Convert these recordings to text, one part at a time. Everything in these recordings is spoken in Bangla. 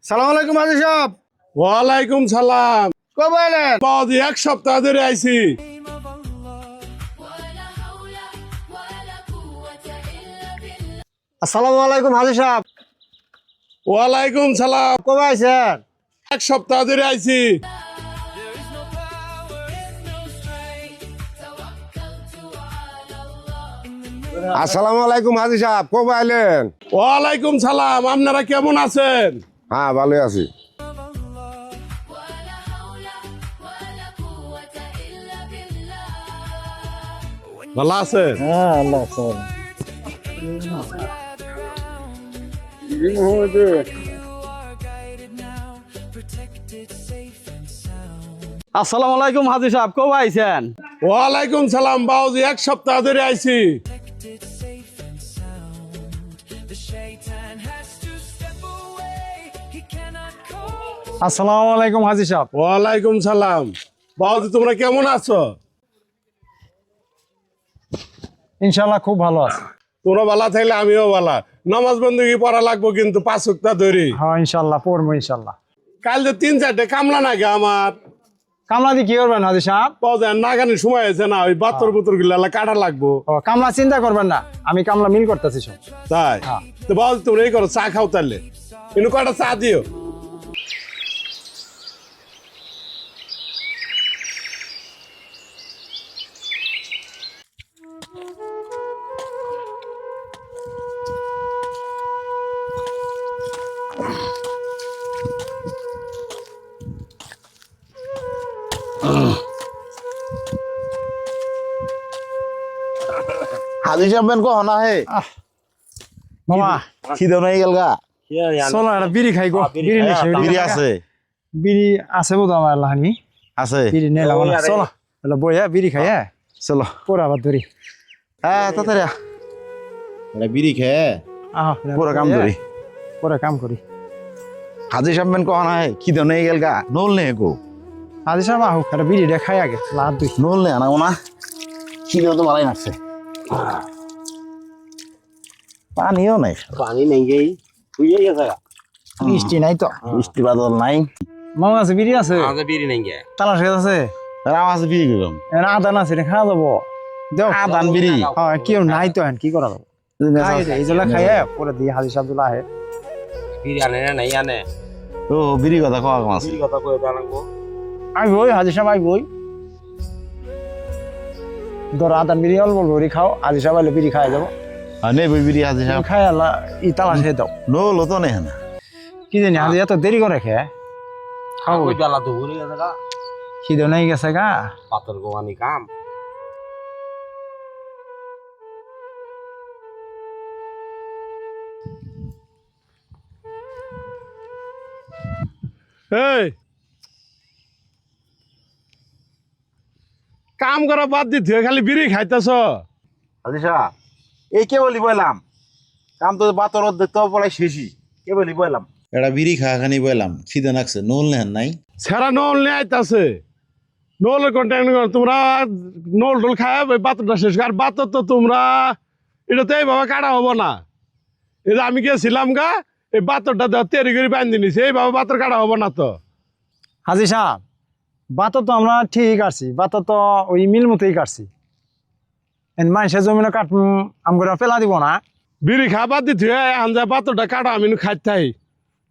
সালাম আলাইকুম হাজি সাহেব। ওয়ালাইকুম সালাম। কবে এলেন? বাবাজি এক সপ্তাহ ধরে আইছি। আসসালামু আলাইকুম হাজি সাহেব। ওয়ালাইকুম সালাম। কবে আইছেন? এক সপ্তাহ ধরে আইছি। আসসালামু আলাইকুম হাজি সাহেব, কবে আইলেন? ওয়ালাইকুম সালাম। আপনারা কেমন আছেন? হ্যাঁ ভালোই আছি। ভালো আছেন? হ্যাঁ আল্লাহ আসসালাম। আসসালামু আলাইকুম হাজি সাহেব, কবে আইছেন? ওয়ালাইকুম সালাম। বাবাজি এক সপ্তাহ ধরে আইছি। আসসালামু আলাইকুম হাজি সাহেব। ওয়ালাইকুম সালাম। বাবাজি তোমরা কেমন আছো? ইনশাআল্লাহ খুব ভালো আছে। তোমরা ভালো থাকলে আমিও ভালো। নামাজ বন্দী পড়া লাগবো কিন্তু 5 ওয়াক্ত ধরে। হ্যাঁ ইনশাআল্লাহ পড়বো ইনশাআল্লাহ। কাল যে 3-4টে কামলা নাগে আমার। কামলা দিয়ে কি করবেন হাজি সাহেব? নাগানি সময় হয়েছে না, ওই বাতর বুতর গুলা কাটা লাগবো। ও কামলা চিন্তা করবেন না, আমি কামলা মিল করতেছি সব। তাই হ্যাঁ। তো বাবাজি তোমরা এই করো, চা খাও তাহলে। কিন্তু কয়টা চা দিও। হাজি সাহেব বেন কহ না হে মামা খিদে নাই গেল গা। চলো একটা বিড়ি খাই গো। বিড়ি নিয়ে বিড়ি আছে? বিড়ি আছে বোধ আমার লাহানি। আছে। বিড়ি নিয়ে লাগানো। চলো তাহলে বইয়া বিড়ি খাই। হ্যাঁ চলো। পরে আবার ধরি। হ্যাঁ তাড়াতাড়ি এটা বিড়ি খেয়ে আহ পুরো কাম করি। পরে কাম করি। হাজি সাহেব বেন কহ না হে খিদে নাই গেল গা। নল নে গো। হাজি সাহেব আহ একটা বিড়ি খাই আগে লাভ দুই। নল নে আনা না। খিদে তো ভালোই লাগছে। পানিও নাই। পানি নেই গেই বুঝে গেছে বৃষ্টি নাই তো। বৃষ্টি বাদল নাই। মামা আছে বিড়ি আছে? আমাদের বিড়ি নেই গে তালাশ গেছে আছে? রাম আছে বিড়ি করলাম। আদান আছে খাওয়া যাবো। দেও আদান বিড়ি। হ্যাঁ কেউ নাই তো এখন কি করা যাবো? এই জন্য খাই পরে দিয়ে হাজি সাহেব আহে। বিড়ি আনে না নাই আনে ও বিড়ি কথা কওয়া কম আছে। বিড়ি কথা কয়ে জানাবো আমি বই হাজি সাহেব আই বই ধরো আদান বিড়ি অল্প ভরি খাও। হাজি সাহেব আইলে বিড়ি খাই যাবো। আর নেই বিড়ি হাজি সাহেব। খাই আল্লাহ ই তালাশ খেয়ে দাও। নল তো নেই না। কি জানি হাজি এত দেরি করে খেয়ে খাও। ওই বেলা তো ভুলে গেছে গা খিদে নাই গেছে গা। পাতর গোয়ানি কাম এই কাম করা বাদ দিতে খালি বিড়ি খাইতেছ। হাজি সাহেব এই কে বলি বললাম কাম তো বাতর দেখতে পড়াই শেষই কে বলি বললাম এটা বিড়ি খা খানি বললাম খিদে নাকছে নল নেন নাই। সেরা নল নিয়ে আইতাছে। নলের কন্ট্যাক্ট তোমরা নল টল খায় বাতরটা শেষ। আর বাতর তো তোমরা এটা তো এইভাবে কাটা হবো না। এই যে আমি গেছিলাম গা, এই বাতরটা দেওয়া তৈরি করে বান্ধি নিছে, এইভাবে বাতর কাটা হবো না তো। হাজি সাহেব বাতর তো আমরা ঠিক আছি। বাতর তো ওই মিল মতোই কাটছি। মানুষের জমিনে কাট আমরা পেলা দিব না। বিড়ি খা বাদ দিতে এখন যা বাতরটা কাটা আমি খাইতাই।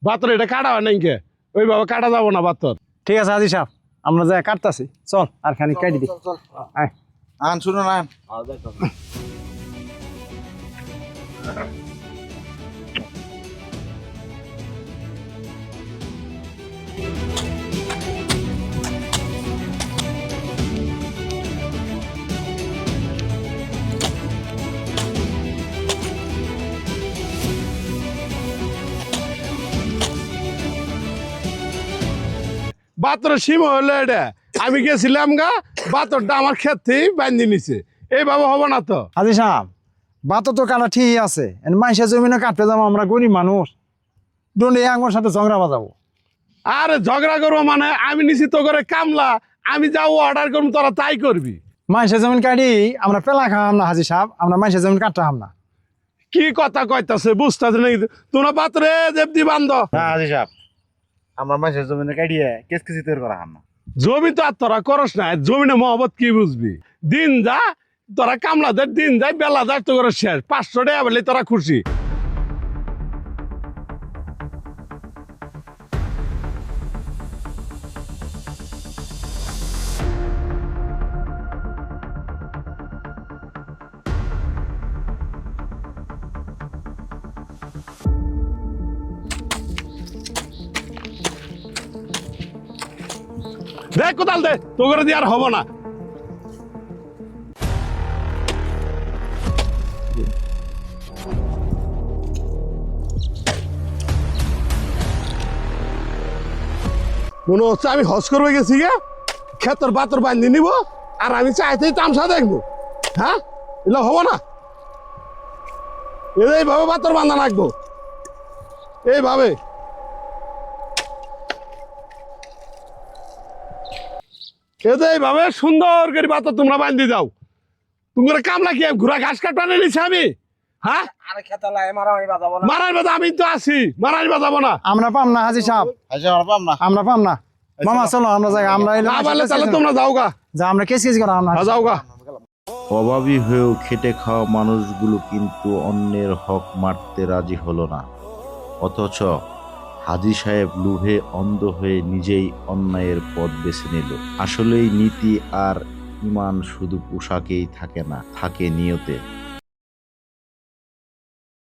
বাতর এটা কাটা হয় নাই কে, ওইভাবে কাটা যাবো না বাতর। ঠিক আছে হাজি সাহেব আমরা যাই কাটতাছি। চল আর খানি কাটি দি। আয় আন শুনুন আন বাতরের সীমা হলো এটা। আমি গেছিলাম গা, বাতরটা আমার ক্ষেত থেকে বান্ধি নিছে, এইভাবে হবো না তো। হাজি সাহেব বাতর তো কাটা ঠিক আছে। মানুষের জমিনে কাটতে যাবো আমরা গরিব মানুষ। দণ্ডে আমার সাথে ঝগড়া বাজাবো। আরে ঝগড়া করবো মানে আমি নিছি তো করে কামলা, আমি যাও অর্ডার করবো তোরা তাই করবি। মানুষের জমিন কাটি আমরা পেলা খাওয়াম না হাজি সাহেব। আমরা মানুষের জমিন কাটতে হাম না। কি কথা কইতাছে বুঝতেছে নাকি তোমরা বাতরে দেবদি বান্ধ না হাজি সাহেব আমরা মানুষের জমিনে কাটিয়ে কেস কেসি তৈরি করা হাম না জমি তো আর তোরা করস না জমিনে মহব্বত কি বুঝবি দিন যা তোরা কামলাদের দিন যায় বেলা যায় তো করে শেষ 500 টাকা বলে তোরা খুশি দেখ কোথাল দে তো করে দিয়ে আর হবো না মনে হচ্ছে আমি হজ করবে গেছি গে ক্ষেতর বাতর বান্ধি নিব আর আমি চাইতেই তামসা দেখবো হ্যাঁ এগুলো হবো না এইভাবে বাতর বান্ধা রাখবো এইভাবে এইভাবে সুন্দর করে বাতর তোমরা বান্ধি যাও তোমরা কামলা কি ঘোরা ঘাস কাটা নিয়েছি আমি হ্যাঁ আরে খেতে লাগে মারামারি বাজাবো না মারার বাজা আমি তো আছি মারার বাজাবো না আমরা পাম না হাজি সাহেব হাজি সাহেব পাম না আমরা পাম না মামা চলো আমরা যাই আমরা না বলে তাহলে তোমরা যাও গা যা আমরা কেস করা আমরা যাও গা অভাবী হয়েও খেটে খাওয়া মানুষগুলো কিন্তু অন্যের হক মারতে রাজি হলো না অথচ হাজী সাহেব লোভে অন্ধ হয়ে নিজেই অন্যায়ের পথ বেছে নিল আসলেই নীতি আর ঈমান শুধু পোশাকেই থাকে না থাকে নিয়তে